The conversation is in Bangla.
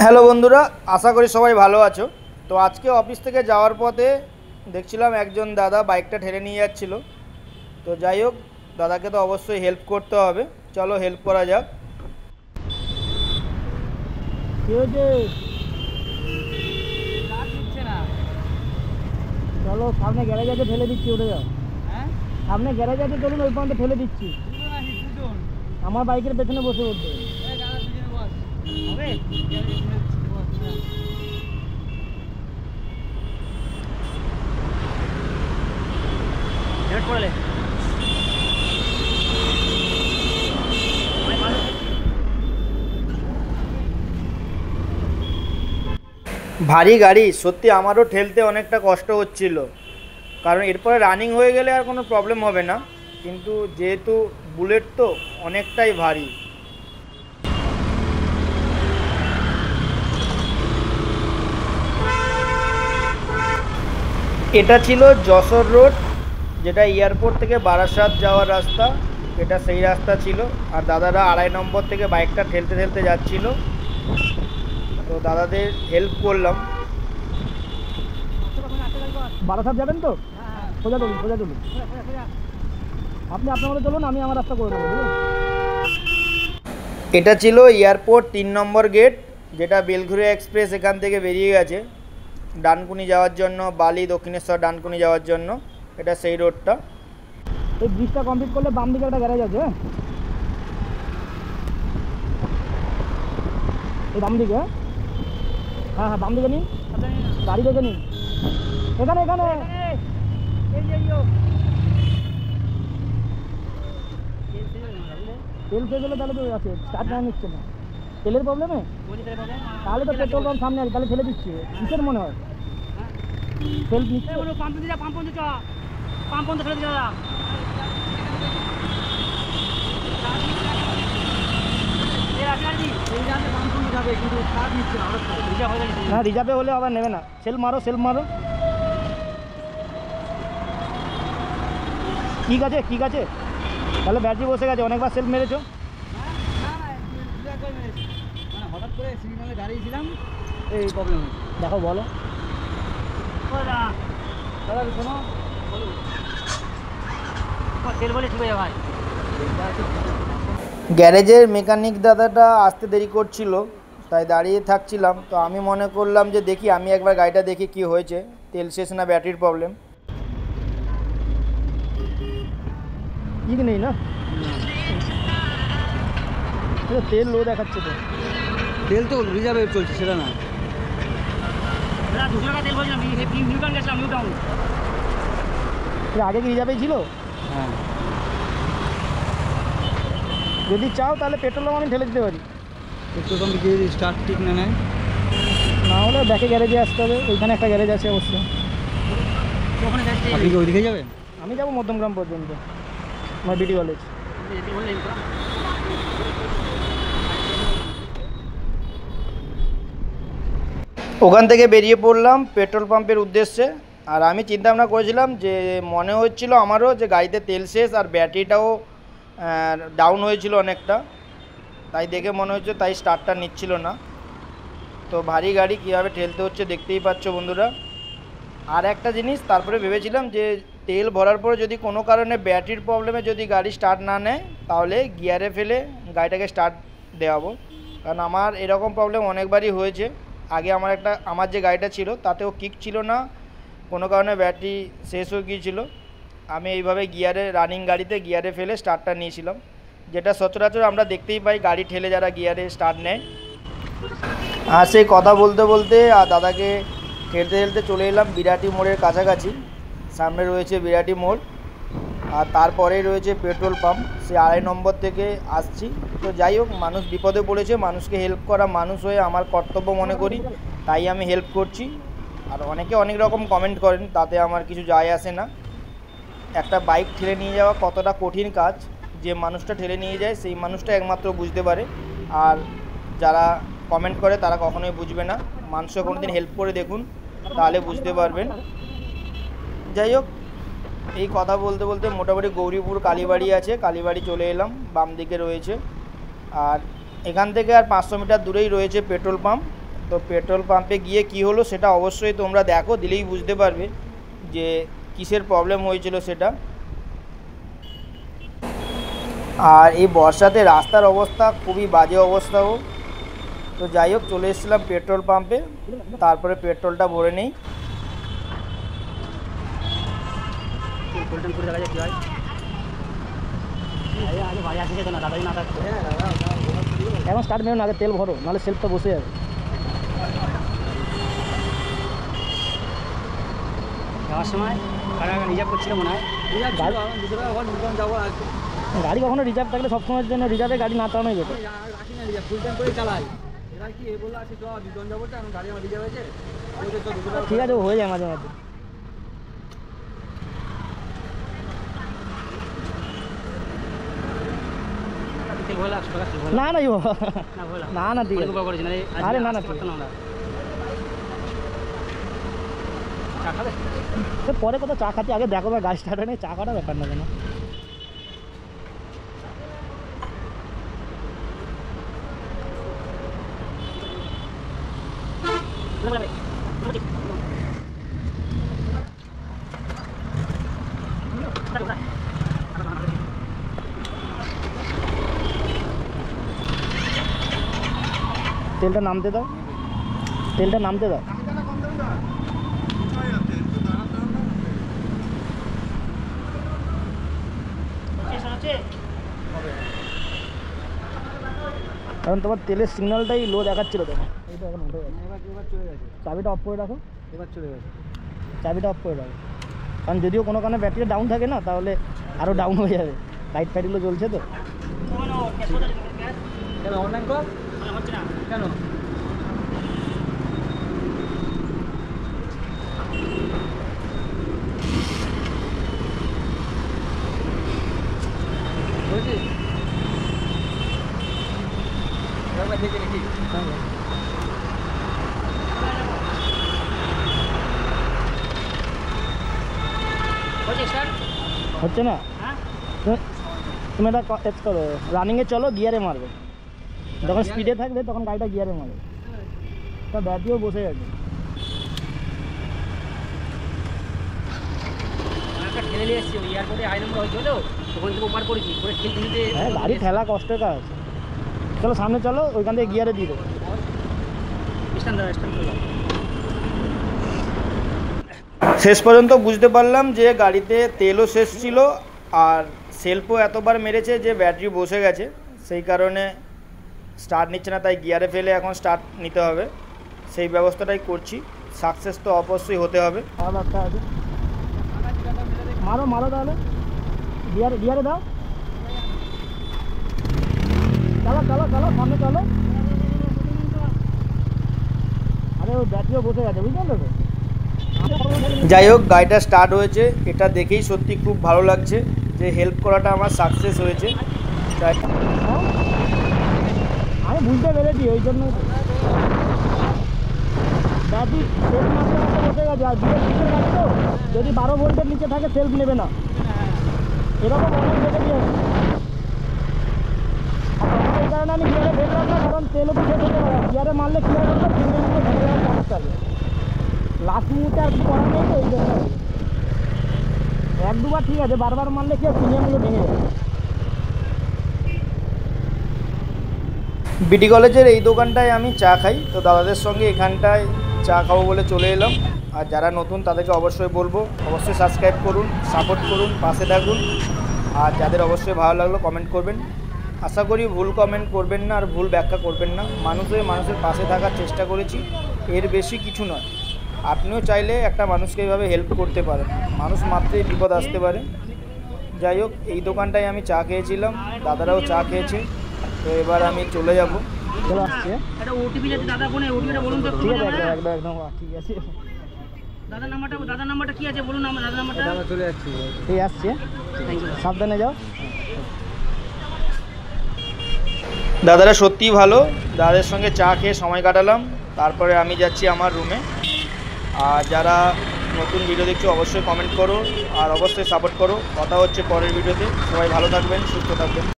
হ্যালো বন্ধুরা, আশা করি সবাই ভালো আছো। তো আজকে অফিস থেকে যাওয়ার পথে দেখছিলাম একজন দাদা বাইকটা ঠেলে নিয়ে যাচ্ছিল। তো যাই হোক, দাদাকে তো অবশ্যই হেল্প করতে হবে। চলো হেল্প করা যাক। কি হয়েছে? চলো, সামনে গ্যারেজ আছে, ঠেলে দিচ্ছি, উঠে যাও। সামনে গ্যারেজ আছে, চলুন ওই পর্যন্ত ঠেলে দিচ্ছি। আমার বাইকের পেছনে বসে উঠবে হবে। ভারী গাড়ি সত্যি আমারও ঠেলতে অনেকটা কষ্ট হচ্ছিল, কারণ এরপরে রানিং হয়ে গেলে আর কোনো প্রবলেম হবে না, কিন্তু যেহেতু বুলেট তো অনেকটাই ভারী। এটা ছিল যশোর রোড, যেটা এয়ারপোর্ট থেকে বারাসাত যাওয়ার রাস্তা। এটা সেই রাস্তা ছিল। আর দাদারা 2.5 নম্বর থেকে বাইকটা ঠেলতে ঠেলতে যাচ্ছিল, তো দাদাদের হেল্প করলাম। বারাসাত যাবেন তো? সোজা চলুন, সোজা চলুন। আপনি আপনার মতো চলুন, আমি আমার রাস্তা করে নেবো। এটা ছিল এয়ারপোর্ট 3 নম্বর গেট, যেটা বেলঘুরিয়া এক্সপ্রেস এখান থেকে বেরিয়ে গেছে ডানকুনি যাওয়ার জন্য, বালি দক্ষিণেশ্বর ডানকুনি যাওয়ার জন্য। এটা সেই রোডটা। এই ব্রিজটা কমপ্লিট করলে বাম দিকে একটা গ্যারেজ আছে, এই বাম দিকে। হ্যাঁ হ্যাঁ, বাম দিকে নিন, গাড়ি দেখে নিন। এখানে এখানে তেল শেষ হলে তাহলে তো আছে, স্টার্ট না নিচ্ছে না। তেলের প্রবলেমে তাহলে তো পেট্রোল পাম্প সামনে আছে, তাহলে ফেলে দিচ্ছি। কিসের মনে হয় সেলফ নিচ্ছে? না, রিজার্ভে হলে আবার নেবে না। সেলফ মারো, সেলফ মারো। ঠিক আছে, ঠিক আছে। তাহলে ব্যাটারি বসে গেছে, অনেকবার সেলফ মেরেছো। হঠাৎ করে সিগনালে দাঁড়িয়েছিলাম, এই প্রবলেম। দেখো, বলো দাদা, শোনো, গ্যারেজের মেকানিক দাদাটা আসতে দেরি করছিল, তাই দাঁড়িয়ে থাকছিলাম। তো আমি মনে করলাম যে দেখি, আমি একবার গাড়িটা দেখি কি হয়েছে, তেল শেষ না ব্যাটারির প্রবলেম। ঠিক নেই না, তেল লো দেখাচ্ছে। তো তেল তো রিজার্ভে চলছে, সেটা না। আগে কি রিজার্ভেই ছিল? হ্যাঁ। যদি চাও তাহলে পেট্রোল পাম্প আমি ঠেলে দিতে পারি। পেট্রোল পাম্পে যদি স্টার্ট ঠিক না নেয়, না হলে ব্যাকে গ্যারেজে আসতে হবে। ওইখানে একটা গ্যারেজ আছে অবশ্য। আপনি কি ওইদিকে যাবেন? আমি যাবো মধ্যমগ্রাম পর্যন্ত, আমার বিডি কলেজ। ওখান থেকে বেরিয়ে পড়লাম পেট্রোল পাম্পের উদ্দেশ্যে। আর আমি চিন্তা ভাবনা করেছিলাম যে, মনে হচ্ছিল আমারও যে গাড়িতে তেল শেষ আর ব্যাটারিটাও ডাউন হয়েছিল অনেকটা, তাই দেখে মনে হচ্ছে, তাই স্টার্টটা নিচ্ছিল না। তো ভারী গাড়ি কীভাবে ঠেলতে হচ্ছে দেখতেই পাচ্ছ বন্ধুরা। আর একটা জিনিস তারপরে ভেবেছিলাম যে, তেল ভরার পরে যদি কোনো কারণে ব্যাটারির প্রবলেমে যদি গাড়ি স্টার্ট না নেয়, তাহলে গিয়ারে ফেলে গাড়িটাকে স্টার্ট দেওয়াবো। কারণ আমার এরকম প্রবলেম অনেকবারই হয়েছে। আগে আমার যে গাড়িটা ছিল তাতেও কিক ছিল না, কোনো কারণে ব্যাটারি শেষ হয়ে গিয়েছিলো। আমি এইভাবে গিয়ারে, রানিং গাড়িতে গিয়ারে ফেলে স্টার্টটা নিয়েছিলাম, যেটা সচরাচর আমরা দেখতেই পাই গাড়ি ঠেলে যারা গিয়ারে স্টার্ট নেয়। আর সেই কথা বলতে বলতে আর দাদাকে ঠেলতে ঠেলতে চলে এলাম বিরাটি মোড়ের কাছাকাছি। সামনে রয়েছে বিরাটি মোড়, আর তারপরেই রয়েছে পেট্রোল পাম্প। সে 2.5 নম্বর থেকে আসছি। তো যাই হোক, মানুষ বিপদে পড়েছে, মানুষকে হেল্প করা মানুষ হয়ে আমার কর্তব্য মনে করি, তাই আমি হেল্প করছি। আর অনেকে অনেক রকম কমেন্ট করেন, তাতে আমার কিছু যায় আসে না। একটা বাইক ঠেলে নিয়ে যাওয়া কতটা কঠিন কাজ, যে মানুষটা ঠেলে নিয়ে যায় সেই মানুষটা একমাত্র বুঝতে পারে। আর যারা কমেন্ট করে তারা কখনোই বুঝবে না। মানুষকে কোনোদিন হেল্প করে দেখুন, তাহলে বুঝতে পারবেন। যাই হোক, এই কথা বলতে বলতে মোটামুটি গৌরীপুর কালীবাড়ি আছে, কালীবাড়ি চলে এলাম, বাম দিকে রয়েছে। আর এখান থেকে আর 500 মিটার দূরেই রয়েছে পেট্রোল পাম্প। তো পেট্রোল পাম্পে গিয়ে কি হলো সেটা অবশ্যই তোমরা দেখো, দিলেই বুঝতে পারবে যে কিসের প্রবলেম হয়েছিল সেটা। আর এই বর্ষাতে রাস্তার অবস্থা খুবই বাজে অবস্থাও। তো যাই হোক, চলে এসেছিলাম পেট্রোল পাম্পে, তারপরে পেট্রোলটা ভরে নেই। এখন স্টার্ট মেরো না, আগে তেল ভরো, নাহলে সেলফ তো বসে যাবে। যাওয়ার সময় রিজার্ভ করছিল মনে হয়, গাড়ি কখনো রিজার্ভ থাকলে সবসময়ের জন্য রিজার্ভে গাড়ি না চালানোই যেত। রাখি না রিজার্ভ, ফুল টাইম করে চালাই। এরা কি বললো আছে চ বিজন যাবো, এখন গাড়ি আমার রিজার্ভ হয়েছে, ঠিক আছে হয়ে যায় মাঝে মাঝে। না না না না ঠিক আছে, আরে না না পরে কোথাও চা খাচ্ছি, আগে দেখো গাড়ি স্টার্ট হয় না, চা খাওয়াটা ব্যাপার না কেন। তেলটা নামতে দাও, তেলটা নামতে দাও। কারণ তোমার তেলের সিগন্যালটাই লো দেখাচ্ছিল তোমার। এইটা এখন উঠে গেছে, এবার চলে গেছে। চাবিটা অফ করে রাখো, এবার চলে গেছে, চাবিটা অফ করে রাখো। কারণ যদিও কোনো কারণে ব্যাটারি ডাউন থাকে না, তাহলে আরও ডাউন হয়ে যাবে। লাইট ফাইটগুলো জ্বলছে তো। কেন অনলাইন কর হচ্ছে না কেন? হচ্ছে না, তুমি একটা কাজ করো, রানিংয়ে চলো, গিয়ারে মারবে। যখন স্পিডে থাকবে তখন গাড়িটা গিয়ারে মারবে। তা ব্যাটারিও বসে গেছে। হ্যাঁ গাড়ি ঠেলা কষ্টের কাজ। চলো সামনে চলো, ওইখান থেকে গিয়ারে দিয়ে দেবো। শেষ পর্যন্ত বুঝতে পারলাম যে গাড়িতে তেলও শেষ ছিল, আর সেলফও এতবার মেরেছে যে ব্যাটারি বসে গেছে, সেই কারণে স্টার্ট নিচ্ছে না। তাই গিয়ারে ফেলে এখন স্টার্ট নিতে হবে, সেই ব্যবস্থাটাই করছি। সাকসেস তো অবশ্যই হতে হবে। মারো মারো তাহলে, গিয়ারে গিয়ারে দাও, চলো চলো চলো সামনে চলো। আরে ওই ব্যাটারিও বসে গেছে, বুঝতে পারলে তো। যাই হোক, গাড়িটা স্টার্ট হয়েছে, এটা দেখেই সত্যি খুব ভালো লাগছে যে হেল্প করাটা আমার সাকসেস হয়েছে। তাই আমি বুঝতে পেরেছি, ওই জন্য ব্যাটারি সেলফ মারতে বসে গেছে। আর বিয়ের পিছনে গাড়ি তো, যদি 12 ভোল্টের নিচে থাকে সেলফ নেবে না, এরকম অনেক দেখেছি আমি। এই কারণে আমি গিয়ারে ফেললাম না, কারণ তেলও তো শেষ হতে পারে। গিয়ারে মারলে কী হবে বলতো, ফিরে ফিরে ভেঙে যাওয়ার চান্স থাকে। লাস্ট মুহূর্তে আর কি করার নেই তো, এই জন্য এক দুবার ঠিক আছে, বারবার মারলে কি সিনিয়রগুলো ভেঙে যাবে। বিটি কলেজের এই দোকানটায় আমি চা খাই, তো দাদাদের সঙ্গে এখানটায় চা খাবো বলে চলে এলাম। আর যারা নতুন তাদেরকে অবশ্যই বলবো, অবশ্যই সাবস্ক্রাইব করুন, সাপোর্ট করুন, পাশে থাকুন। আর যাদের অবশ্যই ভালো লাগলো কমেন্ট করবেন। আশা করি ভুল কমেন্ট করবেন না আর ভুল ব্যাখ্যা করবেন না। মানুষের পাশে থাকার চেষ্টা করেছি, এর বেশি কিছু নয়। আপনিও চাইলে একটা মানুষকে এইভাবে হেল্প করতে পারেন, মানুষ মাত্রই বিপদ আসতে পারে। যাই হোক, এই দোকানটায় আমি চা খেয়েছিলাম, দাদারাও চা খেয়েছে। তো এবার আমি চলে যাব। চলে আসছে একটা ওটিপি যাচ্ছে দাদা, ফোনে ওটিপিটা বলুন তো। ঠিক আছে, একদম একদম ঠিক আছে। দাদার নাম্বারটা কি আছে বলুন, আমার দাদার নাম্বারটা। দাদা চলে যাচ্ছে, ঠিক আসছে, সাবধানে যাও। দাদারা সত্যিই ভালো, দাদাদের সঙ্গে চা খেয়ে সময় কাটালাম। তারপরে আমি যাচ্ছি আমার রুমে। আর যারা নতুন ভিডিও দেখছো অবশ্যই কমেন্ট করো আর অবশ্যই সাপোর্ট করো। কথা হচ্ছে পরের ভিডিওতে। সবাই ভালো থাকবেন, সুস্থ থাকবেন।